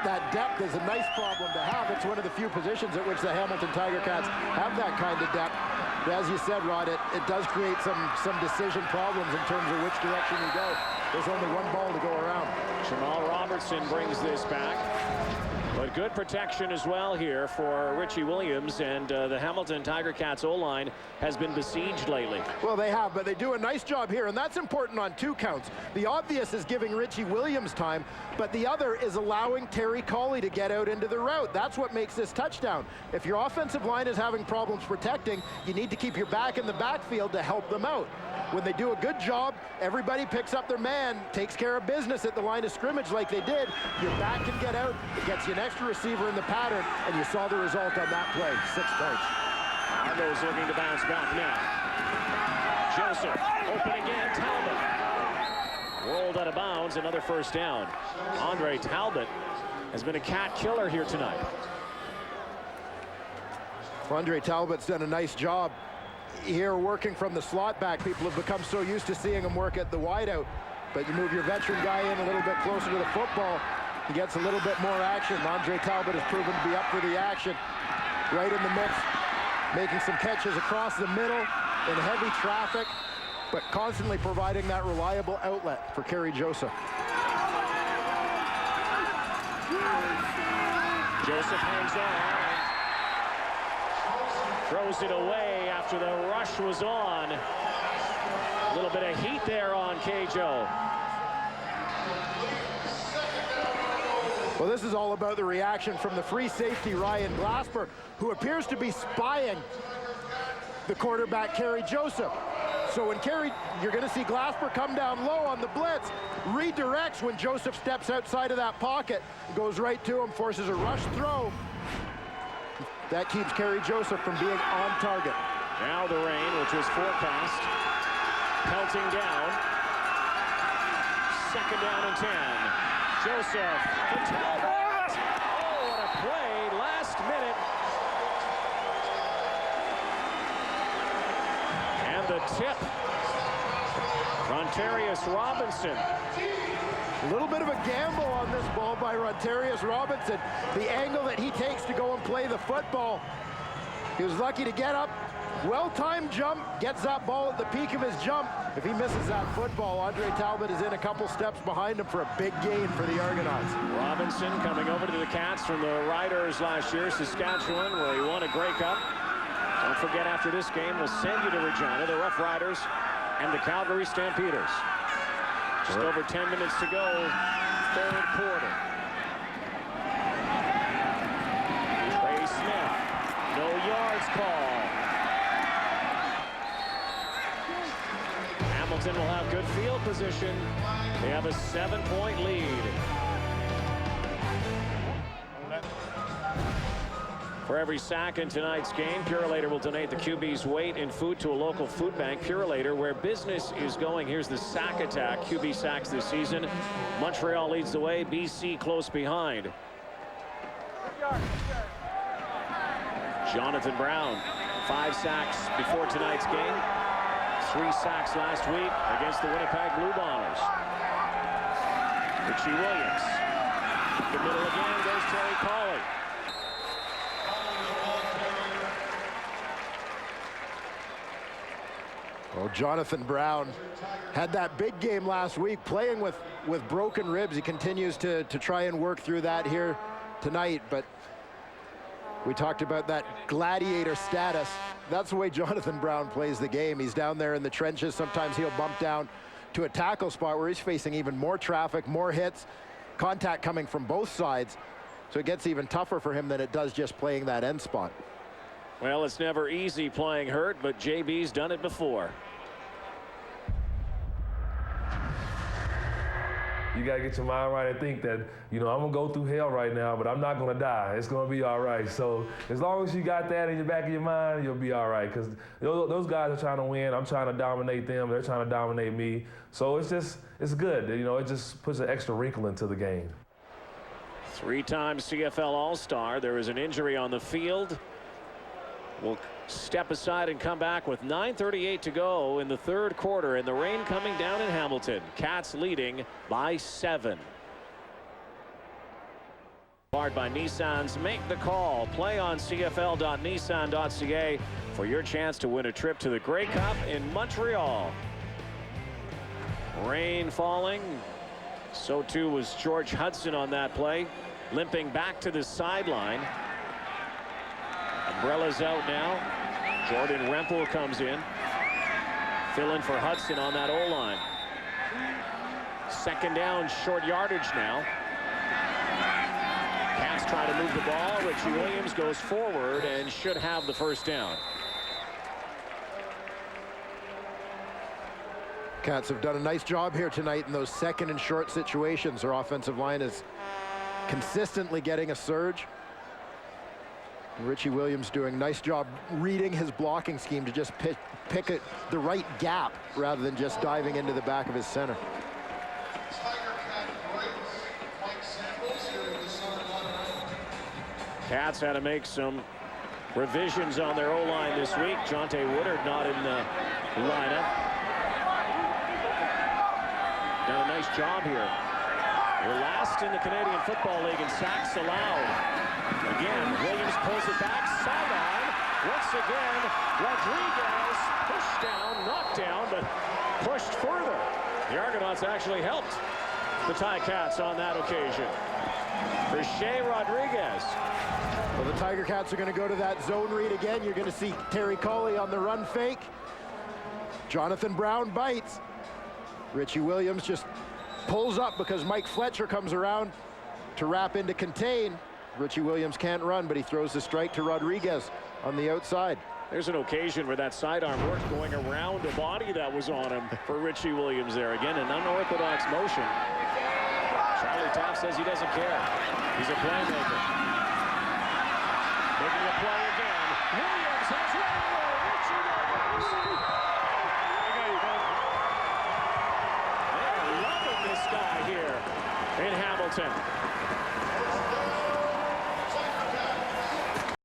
that depth is a nice problem to have. It's one of the few positions at which the Hamilton Tiger Cats have that kind of depth. But as you said, Rod, it does create some decision problems in terms of which direction you go. There's only one ball to go around. Jamal Robertson brings this back. But good protection as well here for Richie Williams, and the Hamilton Tiger Cats O-line has been besieged lately. Well, they have, but they do a nice job here, and that's important on 2 counts. The obvious is giving Richie Williams time, but the other is allowing Terry Colley to get out into the route. That's what makes this touchdown. If your offensive line is having problems protecting, you need to keep your back in the backfield to help them out. When they do a good job, everybody picks up their man, takes care of business at the line of scrimmage like they did. Your back can get out, it gets you an extra receiver in the pattern, and you saw the result on that play, 6 points. Argos looking to bounce back now. Joseph, open again, Talbot. Rolled out of bounds, another first down. Andre Talbot has been a cat killer here tonight. Andre Talbot's done a nice job here working from the slot back. People have become so used to seeing him work at the wideout, but you move your veteran guy in a little bit closer to the football, he gets a little bit more action. Andre Talbot has proven to be up for the action, right in the mix, making some catches across the middle in heavy traffic, but constantly providing that reliable outlet for Kerry Joseph. Joseph hangs on. Throws it away after the rush was on. A little bit of heat there on K-Joe. Well, this is all about the reaction from the free safety, Ryan Glasper, who appears to be spying the quarterback, Kerry Joseph. So when you're going to see Glasper come down low on the blitz, redirects when Joseph steps outside of that pocket, goes right to him, forces a rush throw. That keeps Kerry Joseph from being on target. Now the rain, which was forecast, pelting down. 2nd down and 10. Joseph to Talbot. Oh, what a play, last minute. And the tip. Rontarius Robinson. A little bit of a gamble on this ball by Rontarius Robinson. The angle that he takes to go and play the football. He was lucky to get up. Well-timed jump, gets that ball at the peak of his jump. If he misses that football, Andre Talbot is in a couple steps behind him for a big gain for the Argonauts. Robinson coming over to the Cats from the Riders last year, Saskatchewan, where he won a Grey Cup. Don't forget, after this game, we'll send you to Regina, the Rough Riders, and the Calgary Stampeders. Just over 10 minutes to go, 3rd quarter. Trey Smith, no yards call. Hamilton will have good field position. They have a 7-point lead. For every sack in tonight's game, Purolator will donate the QB's weight in food to a local food bank. Purolator, where business is going. Here's the sack attack. QB sacks this season. Montreal leads the way. BC close behind. Jonathan Brown, 5 sacks before tonight's game. 3 sacks last week against the Winnipeg Blue Bombers. Richie Williams. The middle again goes Terry Colley. Well, Jonathan Brown had that big game last week playing with broken ribs. He continues to try and work through that here tonight, but we talked about that gladiator status. That's the way Jonathan Brown plays the game. He's down there in the trenches. Sometimes he'll bump down to a tackle spot where he's facing even more traffic, more hits, contact coming from both sides. So it gets even tougher for him than it does just playing that end spot. Well, it's never easy playing hurt, but JB's done it before. You got to get your mind right and think that, you know, I'm going to go through hell right now, but I'm not going to die. It's going to be all right. So as long as you got that in the back of your mind, you'll be all right. Because those guys are trying to win. I'm trying to dominate them. They're trying to dominate me. So it's good. You know, it just puts an extra wrinkle into the game. 3-time CFL All-Star. There is an injury on the field. We'll step aside and come back with 9:38 to go in the 3rd quarter, and the rain coming down in Hamilton. Cats leading by 7. Powered by Nissan's Make the Call. Play on cfl.nissan.ca for your chance to win a trip to the Grey Cup in Montreal. Rain falling. So too was George Hudson on that play. Limping back to the sideline. Umbrellas out now. Jordan Rempel comes in. Fill in for Hudson on that O-line. Second down, short yardage now. Cats try to move the ball. Richie Williams goes forward and should have the first down. Cats have done a nice job here tonight in those second and short situations. Their offensive line is consistently getting a surge. And Richie Williams doing a nice job reading his blocking scheme to just pick the right gap rather than just diving into the back of his center. Cats had to make some revisions on their O-line this week. Jonte Woodard not in the lineup. Done a nice job here. We're last in the Canadian Football League in sacks allowed. Again, Williams pulls it back, sideline. Once again, Rodriguez pushed down, knocked down, but pushed further. The Argonauts actually helped the Ticats on that occasion. For Shea Rodriguez. Well, the Tiger Cats are going to go to that zone read again. You're going to see Terry Colley on the run fake. Jonathan Brown bites. Richie Williams just pulls up because Mike Fletcher comes around to wrap into contain. Richie Williams can't run, but he throws the strike to Rodriguez on the outside. There's an occasion where that sidearm worked going around a body that was on him for Richie Williams there. Again, an unorthodox motion. Charlie Taft says he doesn't care. He's a playmaker. Making a play again. Williams has run away. Richie Williams. They are loving this guy here in Hamilton.